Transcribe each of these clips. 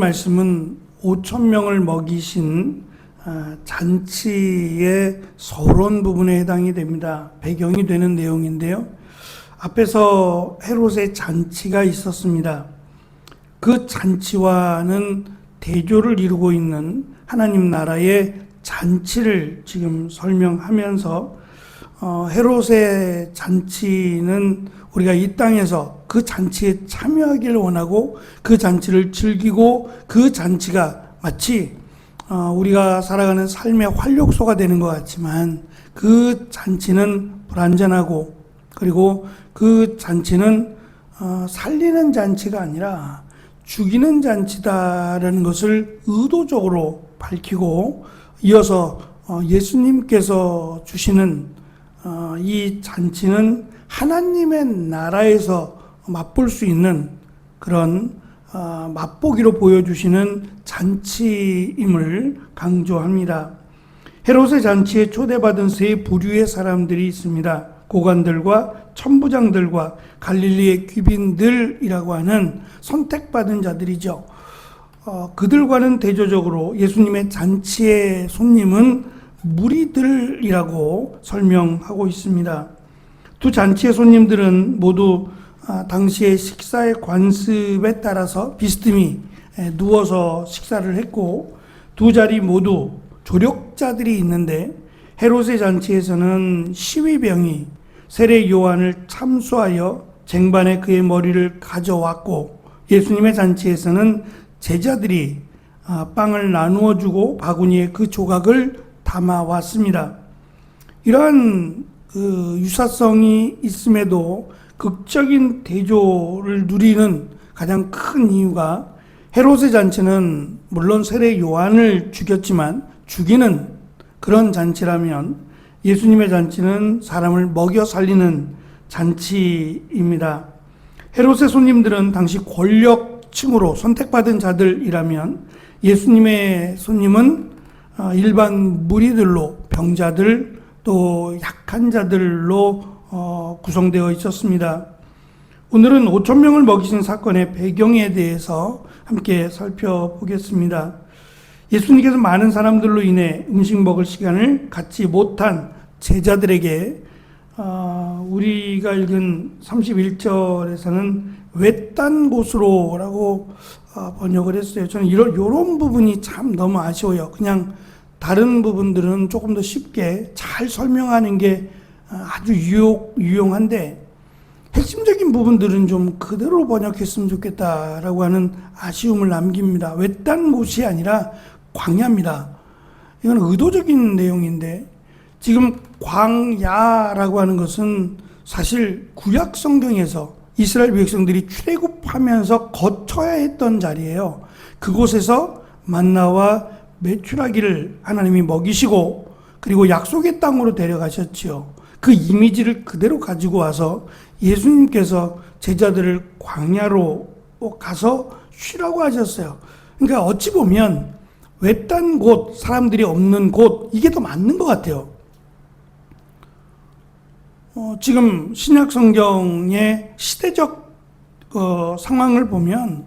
말씀은 5천 명을 먹이신 잔치의 서론 부분에 해당이 됩니다. 배경이 되는 내용인데요. 앞에서 헤롯의 잔치가 있었습니다. 그 잔치와는 대조를 이루고 있는 하나님 나라의 잔치를 지금 설명하면서 헤롯의 잔치는 우리가 이 땅에서 그 잔치에 참여하기를 원하고 그 잔치를 즐기고 그 잔치가 마치 우리가 살아가는 삶의 활력소가 되는 것 같지만 그 잔치는 불완전하고 그리고 그 잔치는 살리는 잔치가 아니라 죽이는 잔치다라는 것을 의도적으로 밝히고 이어서 예수님께서 주시는 이 잔치는 하나님의 나라에서 맛볼 수 있는 그런 맛보기로 보여주시는 잔치임을 강조합니다. 헤롯의 잔치에 초대받은 세 부류의 사람들이 있습니다. 고관들과 천부장들과 갈릴리의 귀빈들이라고 하는 선택받은 자들이죠. 그들과는 대조적으로 예수님의 잔치의 손님은 무리들이라고 설명하고 있습니다. 두 잔치의 손님들은 모두 당시의 식사의 관습에 따라서 비스듬히 누워서 식사를 했고 두 자리 모두 조력자들이 있는데 헤롯의 잔치에서는 시위병이 세례 요한을 참수하여 쟁반에 그의 머리를 가져왔고 예수님의 잔치에서는 제자들이 빵을 나누어 주고 바구니에 그 조각을 담아왔습니다. 이러한 유사성이 있음에도 극적인 대조를 누리는 가장 큰 이유가 헤롯의 잔치는 물론 세례 요한을 죽였지만 죽이는 그런 잔치라면 예수님의 잔치는 사람을 먹여 살리는 잔치입니다. 헤롯의 손님들은 당시 권력층으로 선택받은 자들이라면 예수님의 손님은 일반 무리들로 병자들 또 약한 자들로 구성되어 있었습니다. 오늘은 5천 명을 먹이신 사건의 배경에 대해서 함께 살펴보겠습니다. 예수님께서 많은 사람들로 인해 음식 먹을 시간을 갖지 못한 제자들에게 우리가 읽은 31절에서는 외딴 곳으로 라고 번역을 했어요. 저는 이런 부분이 참 너무 아쉬워요. 그냥 다른 부분들은 조금 더 쉽게 잘 설명하는 게 아주 유용한데 핵심적인 부분들은 좀 그대로 번역했으면 좋겠다라고 하는 아쉬움을 남깁니다. 외딴 곳이 아니라 광야입니다. 이건 의도적인 내용인데 지금 광야라고 하는 것은 사실 구약 성경에서 이스라엘 백성들이 출애굽하면서 거쳐야 했던 자리예요. 그곳에서 만나와 메추라기를 하나님이 먹이시고 그리고 약속의 땅으로 데려가셨지요. 그 이미지를 그대로 가지고 와서 예수님께서 제자들을 광야로 가서 쉬라고 하셨어요. 그러니까 어찌 보면 외딴 곳, 사람들이 없는 곳, 이게 더 맞는 것 같아요. 지금 신약 성경의 시대적 상황을 보면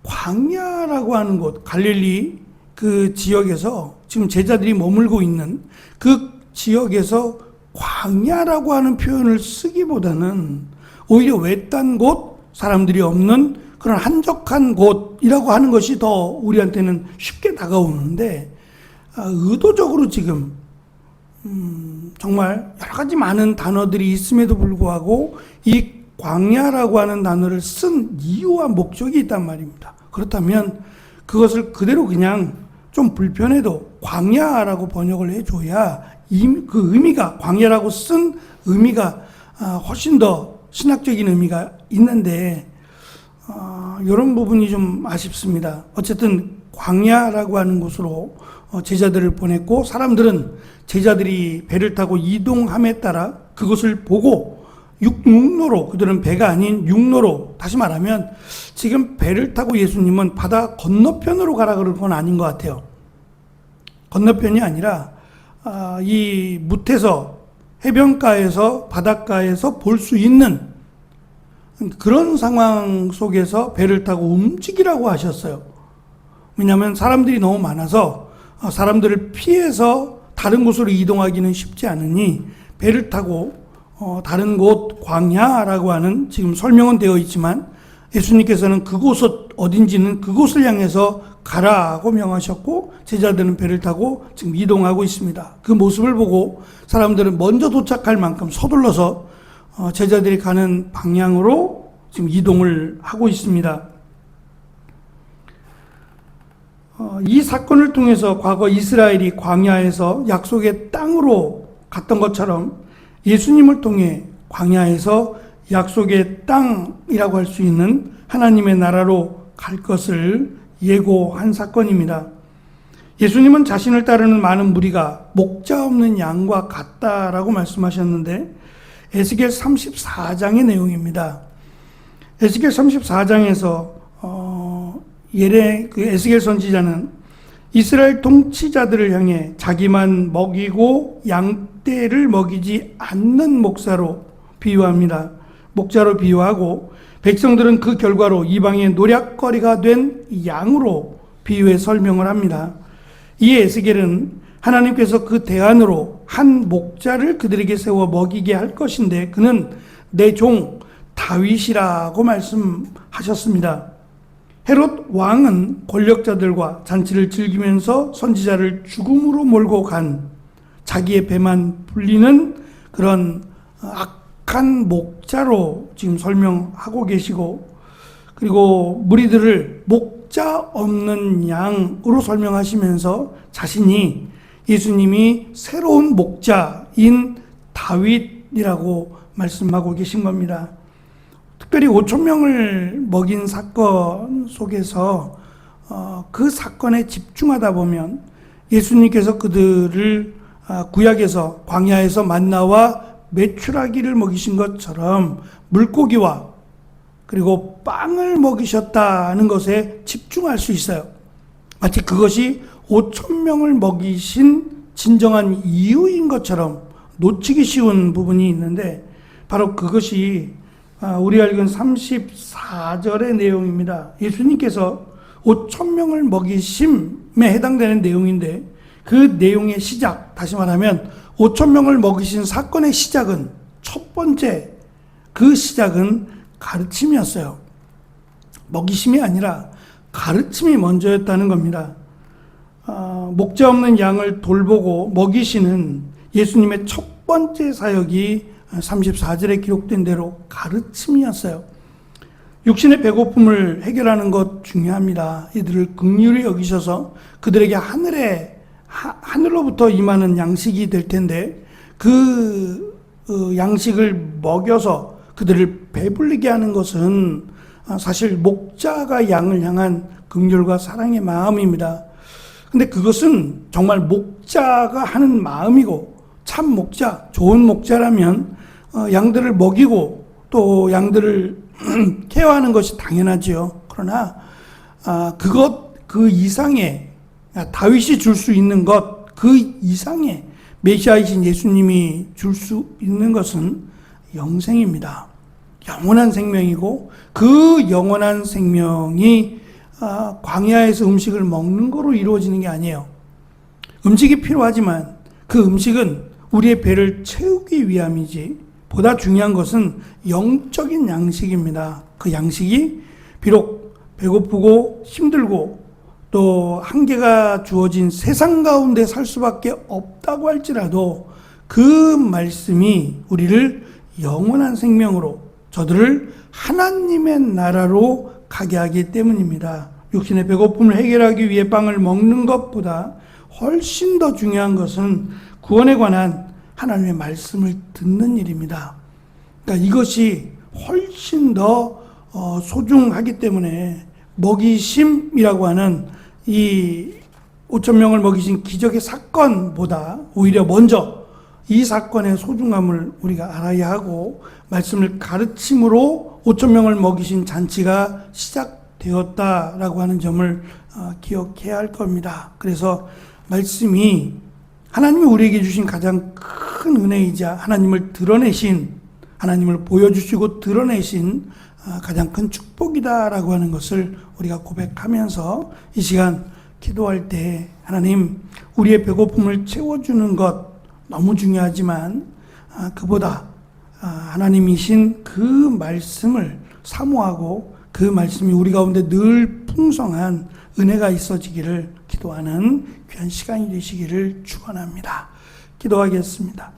광야라고 하는 곳, 갈릴리 그 지역에서 지금 제자들이 머물고 있는 그 지역에서 광야라고 하는 표현을 쓰기보다는 오히려 외딴 곳, 사람들이 없는 그런 한적한 곳이라고 하는 것이 더 우리한테는 쉽게 다가오는데 의도적으로 지금 정말 여러 가지 많은 단어들이 있음에도 불구하고 이 광야라고 하는 단어를 쓴 이유와 목적이 있단 말입니다. 그렇다면 그것을 그대로 그냥 좀 불편해도 광야라고 번역을 해줘야 그 의미가, 광야라고 쓴 의미가 훨씬 더 신학적인 의미가 있는데 이런 부분이 좀 아쉽습니다. 어쨌든 광야라고 하는 곳으로 제자들을 보냈고 사람들은 제자들이 배를 타고 이동함에 따라 그것을 보고 육로로, 그들은 배가 아닌 육로로, 다시 말하면 지금 배를 타고 예수님은 바다 건너편으로 가라 그럴 건 아닌 것 같아요. 건너편이 아니라 이 무태서 해변가에서 바닷가에서 볼 수 있는 그런 상황 속에서 배를 타고 움직이라고 하셨어요. 왜냐하면 사람들이 너무 많아서 사람들을 피해서 다른 곳으로 이동하기는 쉽지 않으니 배를 타고 다른 곳 광야라고 하는, 지금 설명은 되어 있지만 예수님께서는 그곳 어딘지는 그곳을 향해서 가라고 명하셨고 제자들은 배를 타고 지금 이동하고 있습니다. 그 모습을 보고 사람들은 먼저 도착할 만큼 서둘러서 제자들이 가는 방향으로 지금 이동을 하고 있습니다. 이 사건을 통해서 과거 이스라엘이 광야에서 약속의 땅으로 갔던 것처럼 예수님을 통해 광야에서 약속의 땅이라고 할 수 있는 하나님의 나라로 갈 것을 예고한 사건입니다. 예수님은 자신을 따르는 많은 무리가 목자 없는 양과 같다라고 말씀하셨는데 에스겔 34장의 내용입니다. 에스겔 34장에서 에스겔 선지자는 이스라엘 통치자들을 향해 자기만 먹이고 양떼를 먹이지 않는 목자로 비유하고 백성들은 그 결과로 이방의 노략거리가 된 양으로 비유해 설명을 합니다. 이 에스겔은 하나님께서 그 대안으로 한 목자를 그들에게 세워 먹이게 할 것인데 그는 내 종 다윗이라고 말씀하셨습니다. 헤롯 왕은 권력자들과 잔치를 즐기면서 선지자를 죽음으로 몰고 간 자기의 배만 불리는 그런 악한 목자로 지금 설명하고 계시고, 그리고 무리들을 목자 없는 양으로 설명하시면서 자신이 예수님이 새로운 목자인 다윗이라고 말씀하고 계신 겁니다. 특별히 5,000명을 먹인 사건 속에서 그 사건에 집중하다 보면 예수님께서 그들을 구약에서 광야에서 만나와 메추라기를 먹이신 것처럼 물고기와 그리고 빵을 먹이셨다는 것에 집중할 수 있어요. 마치 그것이 5,000명을 먹이신 진정한 이유인 것처럼 놓치기 쉬운 부분이 있는데 바로 그것이 우리 알기로는 34절의 내용입니다. 예수님께서 5,000명을 먹이심에 해당되는 내용인데 그 내용의 시작, 다시 말하면 5,000명을 먹이신 사건의 시작은, 첫 번째 그 시작은 가르침이었어요. 먹이심이 아니라 가르침이 먼저였다는 겁니다. 목자 없는 양을 돌보고 먹이시는 예수님의 첫 번째 사역이 34절에 기록된 대로 가르침이었어요. 육신의 배고픔을 해결하는 것 중요합니다. 이들을 긍휼히 여기셔서 그들에게 하늘로부터 임하는 양식이 될 텐데 그 양식을 먹여서 그들을 배불리게 하는 것은 사실 목자가 양을 향한 긍휼과 사랑의 마음입니다. 근데 그것은 정말 목자가 하는 마음이고, 참 목자, 좋은 목자라면 양들을 먹이고 또 양들을 케어하는 것이 당연하지요. 그러나 그 이상의, 다윗이 줄 수 있는 것 그 이상의 메시아이신 예수님이 줄 수 있는 것은 영생입니다. 영원한 생명이고 그 영원한 생명이 광야에서 음식을 먹는 거로 이루어지는 게 아니에요. 음식이 필요하지만 그 음식은 우리의 배를 채우기 위함이지, 보다 중요한 것은 영적인 양식입니다. 그 양식이 비록 배고프고 힘들고 또 한계가 주어진 세상 가운데 살 수밖에 없다고 할지라도 그 말씀이 우리를 영원한 생명으로, 저들을 하나님의 나라로 가게 하기 때문입니다. 육신의 배고픔을 해결하기 위해 빵을 먹는 것보다 훨씬 더 중요한 것은 구원에 관한 하나님의 말씀을 듣는 일입니다. 그러니까 이것이 훨씬 더 소중하기 때문에 먹이심이라고 하는 이 5,000명을 먹이신 기적의 사건보다 오히려 먼저 이 사건의 소중함을 우리가 알아야 하고, 말씀을 가르침으로 5,000명을 먹이신 잔치가 시작되었다라고 하는 점을 기억해야 할 겁니다. 그래서 말씀이 하나님이 우리에게 주신 가장 큰 은혜이자 하나님을 보여주시고 드러내신 가장 큰 축복이다라고 하는 것을 우리가 고백하면서 이 시간 기도할 때 하나님 우리의 배고픔을 채워주는 것 너무 중요하지만 그보다 하나님이신 그 말씀을 사모하고 그 말씀이 우리 가운데 늘 풍성한 은혜가 있어지기를 기도하는 귀한 시간이 되시기를 축원합니다. 기도하겠습니다.